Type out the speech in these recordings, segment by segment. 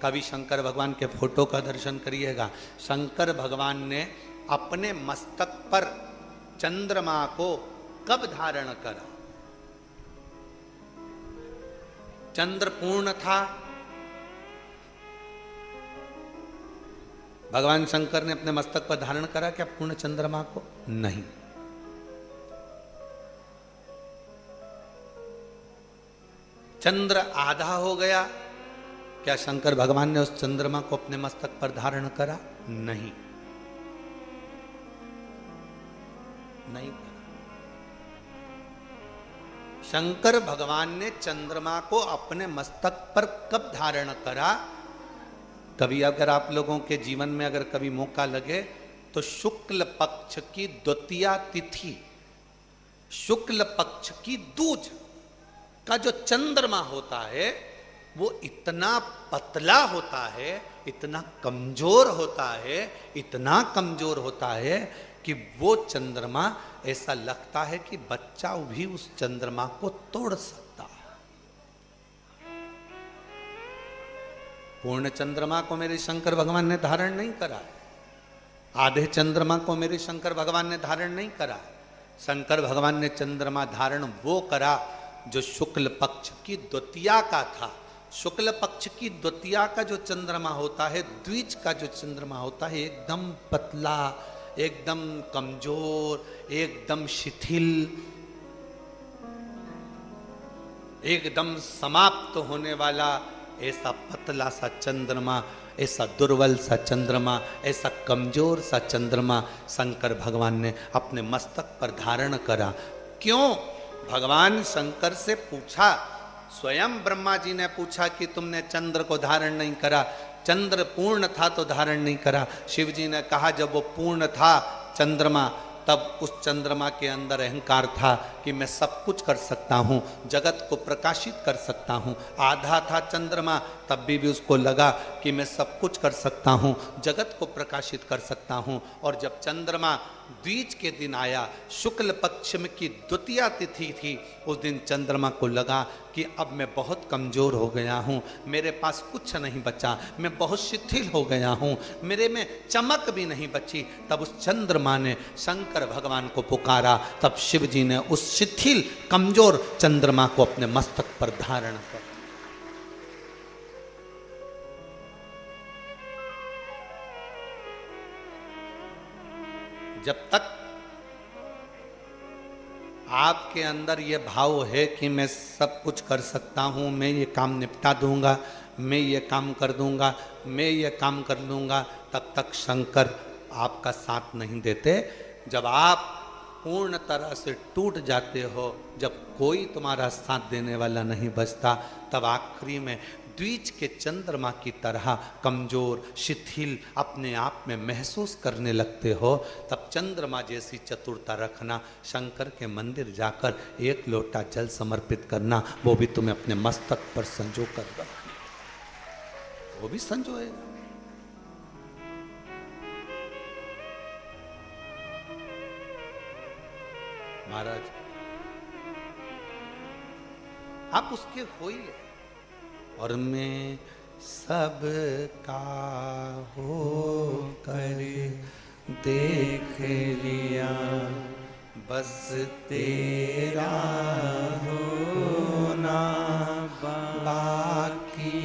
कभी शंकर भगवान के फोटो का दर्शन करिएगा। शंकर भगवान ने अपने मस्तक पर चंद्रमा को कब धारण करा? चंद्र पूर्ण था, भगवान शंकर ने अपने मस्तक पर धारण करा क्या पूर्ण चंद्रमा को? नहीं। चंद्र आधा हो गया, क्या शंकर भगवान ने उस चंद्रमा को अपने मस्तक पर धारण करा? नहीं, नहीं करा। शंकर भगवान ने चंद्रमा को अपने मस्तक पर कब धारण करा? कभी अगर आप लोगों के जीवन में अगर कभी मौका लगे तो शुक्ल पक्ष की द्वितीया तिथि, शुक्ल पक्ष की दूज का जो चंद्रमा होता है वो इतना पतला होता है, इतना कमजोर होता है, इतना कमजोर होता है कि वो चंद्रमा ऐसा लगता है कि बच्चा भी उस चंद्रमा को तोड़ सकता है। पूर्ण चंद्रमा को मेरे शंकर भगवान ने धारण नहीं करा है, आधे चंद्रमा को मेरे शंकर भगवान ने धारण नहीं करा है। शंकर भगवान ने चंद्रमा धारण वो करा जो शुक्ल पक्ष की द्वितीया का था। शुक्ल पक्ष की द्वितीया का जो चंद्रमा होता है, द्विज का जो चंद्रमा होता है, एकदम पतला, एकदम कमजोर, एकदम शिथिल, एकदम समाप्त होने वाला ऐसा पतला सा चंद्रमा, ऐसा दुर्बल सा चंद्रमा, ऐसा कमजोर सा चंद्रमा शंकर भगवान ने अपने मस्तक पर धारण करा। क्यों? भगवान शंकर से पूछा, स्वयं ब्रह्मा जी ने पूछा कि तुमने चंद्र को धारण नहीं करा, चंद्र पूर्ण था तो धारण नहीं करा। शिव जी ने कहा जब वो पूर्ण था चंद्रमा, तब उस चंद्रमा के अंदर अहंकार था कि मैं सब कुछ कर सकता हूँ, जगत को प्रकाशित कर सकता हूँ। आधा था चंद्रमा, तब भी उसको लगा कि मैं सब कुछ कर सकता हूँ, जगत को प्रकाशित कर सकता हूँ। और जब चंद्रमा द्विज के दिन आया, शुक्ल पक्ष में की द्वितीया तिथि थी, उस दिन चंद्रमा को लगा कि अब मैं बहुत कमज़ोर हो गया हूँ, मेरे पास कुछ नहीं बचा, मैं बहुत शिथिल हो गया हूँ, मेरे में चमक भी नहीं बची। तब उस चंद्रमा ने शंकर भगवान को पुकारा, तब शिव जी ने उस शिथिल कमजोर चंद्रमा को अपने मस्तक पर धारण कर। जब तक आपके अंदर ये भाव है कि मैं सब कुछ कर सकता हूँ, मैं ये काम निपटा दूंगा, मैं ये काम कर दूंगा, मैं ये काम कर लूँगा, तब तक शंकर आपका साथ नहीं देते। जब आप पूर्ण तरह से टूट जाते हो, जब कोई तुम्हारा साथ देने वाला नहीं बचता, तब आखिरी में द्विज के चंद्रमा की तरह कमजोर, शिथिल अपने आप में महसूस करने लगते हो, तब चंद्रमा जैसी चतुरता रखना, शंकर के मंदिर जाकर एक लोटा जल समर्पित करना, वो भी तुम्हें अपने मस्तक पर संजो कर रखना, वो भी संजोएगा। महाराज आप उसके होइए, और मैं सब का हो कर देख लिया, बस तेरा होना बाकी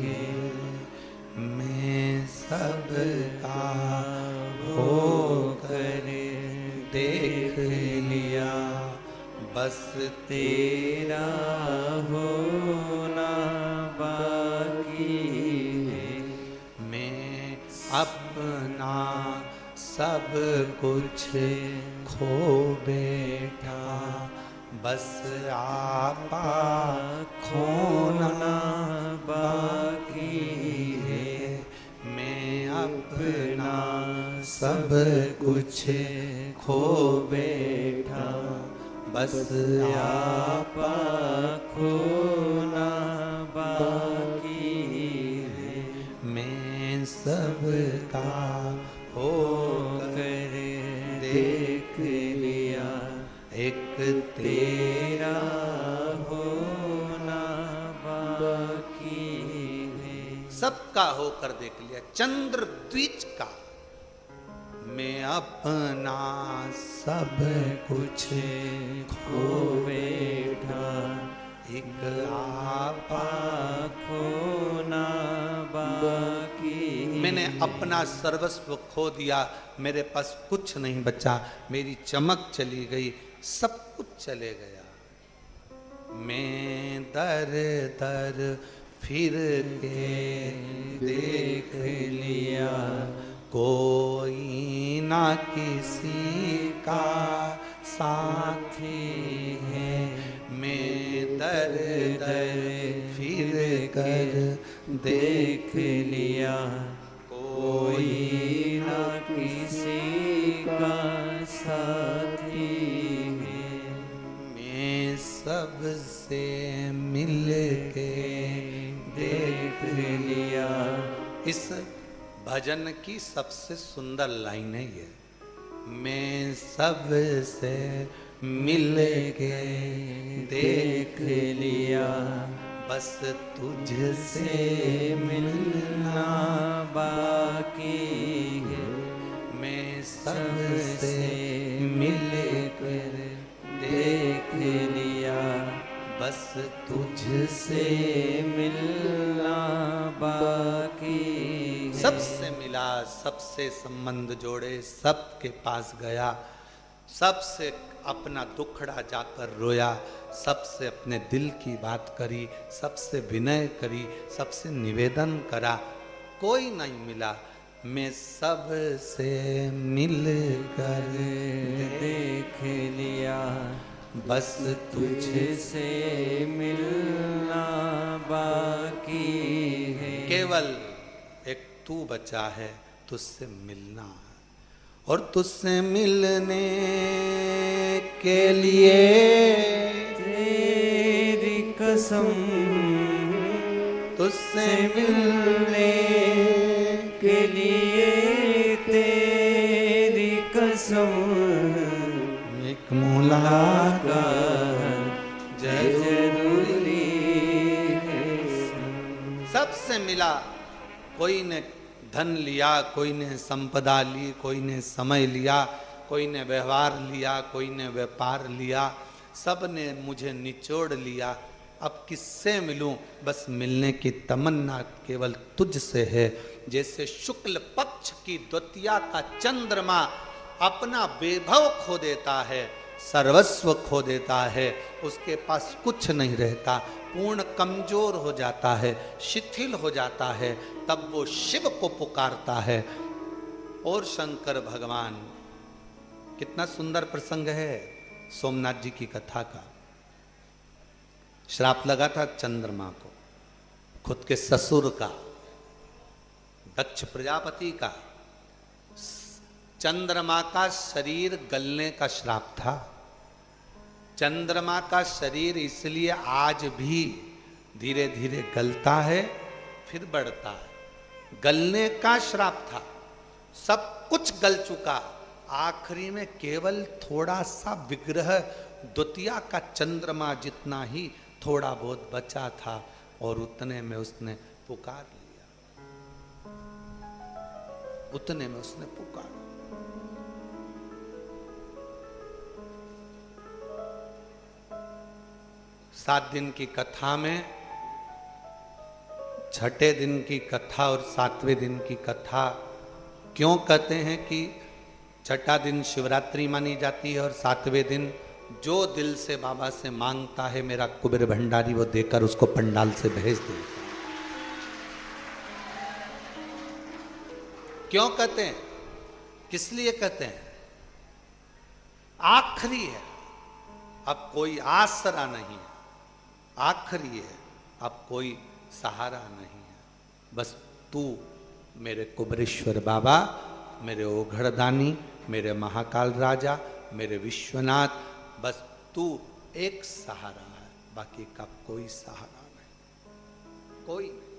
है। मैं सब का हो कर देख लिया, बस तेरा होना बाकी है। मैं अपना सब कुछ खो बैठा, बस आपा खोना बाकी है। मैं अपना सब कुछ खो बैठा, बस आपा खोना बाकी है। मैं सबका हो कर देख लिया, एक तेरा होना बाकी है। सब सबका होकर देख लिया, चंद्र द्विज का। मैं अपना सब कुछ खो बैठा, एक आपा खोना बाकी। मैंने अपना सर्वस्व खो दिया, मेरे पास कुछ नहीं बचा, मेरी चमक चली गई, सब कुछ चले गया। मैं दर दर फिर के देख लिया, कोई ना किसी का साथी है। मैं दर दर फिर कर देख लिया, कोई ना किसी का साथी है। मैं सबसे मिल के देख लिया। इस भजन की सबसे सुंदर लाइन है ये, मैं सबसे मिल के देख लिया, बस तुझसे मिलना बाकी है। मैं सबसे मिल कर देख लिया, बस तुझसे मिलना बाकी है। सबसे मिला, सबसे संबंध जोड़े, सबके पास गया, सबसे अपना दुखड़ा जाकर रोया, सबसे अपने दिल की बात करी, सबसे विनय करी, सबसे निवेदन करा, कोई नहीं मिला। मैं सबसे मिल कर देख लिया, बस तुझसे मिलना बाकी है। केवल एक तू बचा है, तुझसे मिलना है, और तुझसे मिलने के लिए तेरी कसम, तुझसे मिलने के लिए तेरी कसम, एक मुलाकात जरूरी है। सबसे मिला, कोई ने धन लिया, कोई ने संपदा ली, कोई ने समय लिया, कोई ने व्यवहार लिया, कोई ने व्यापार लिया, सब ने मुझे निचोड़ लिया। अब किससे मिलूं, बस मिलने की तमन्ना केवल तुझसे है। जैसे शुक्ल पक्ष की द्वितीया का चंद्रमा अपना वैभव खो देता है, सर्वस्व खो देता है, उसके पास कुछ नहीं रहता, पूर्ण कमजोर हो जाता है, शिथिल हो जाता है, तब वो शिव को पुकारता है। और शंकर भगवान, कितना सुंदर प्रसंग है सोमनाथ जी की कथा का। श्राप लगा था चंद्रमा को, खुद के ससुर का, दक्ष प्रजापति का। चंद्रमा का शरीर गलने का श्राप था। चंद्रमा का शरीर इसलिए आज भी धीरे धीरे गलता है, फिर बढ़ता है। गलने का श्राप था, सब कुछ गल चुका, आखिरी में केवल थोड़ा सा विग्रह द्वितीया का चंद्रमा जितना ही थोड़ा बहुत बचा था, और उतने में उसने पुकार लिया, उतने में उसने पुकारा। सात दिन की कथा में छठे दिन की कथा और सातवें दिन की कथा क्यों कहते हैं कि छठा दिन शिवरात्रि मानी जाती है और सातवें दिन जो दिल से बाबा से मांगता है मेरा कुबेर भंडारी वो देकर उसको पंडाल से भेज देता है। क्यों कहते हैं, किस लिए कहते हैं? आखिरी है, अब कोई आसरा नहीं है, आखिरी है, अब कोई सहारा नहीं है। बस तू मेरे कुबरेश्वर बाबा, मेरे ओघड़दानी, मेरे महाकाल राजा, मेरे विश्वनाथ, बस तू एक सहारा है, बाकी का कोई सहारा नहीं, कोई नहीं।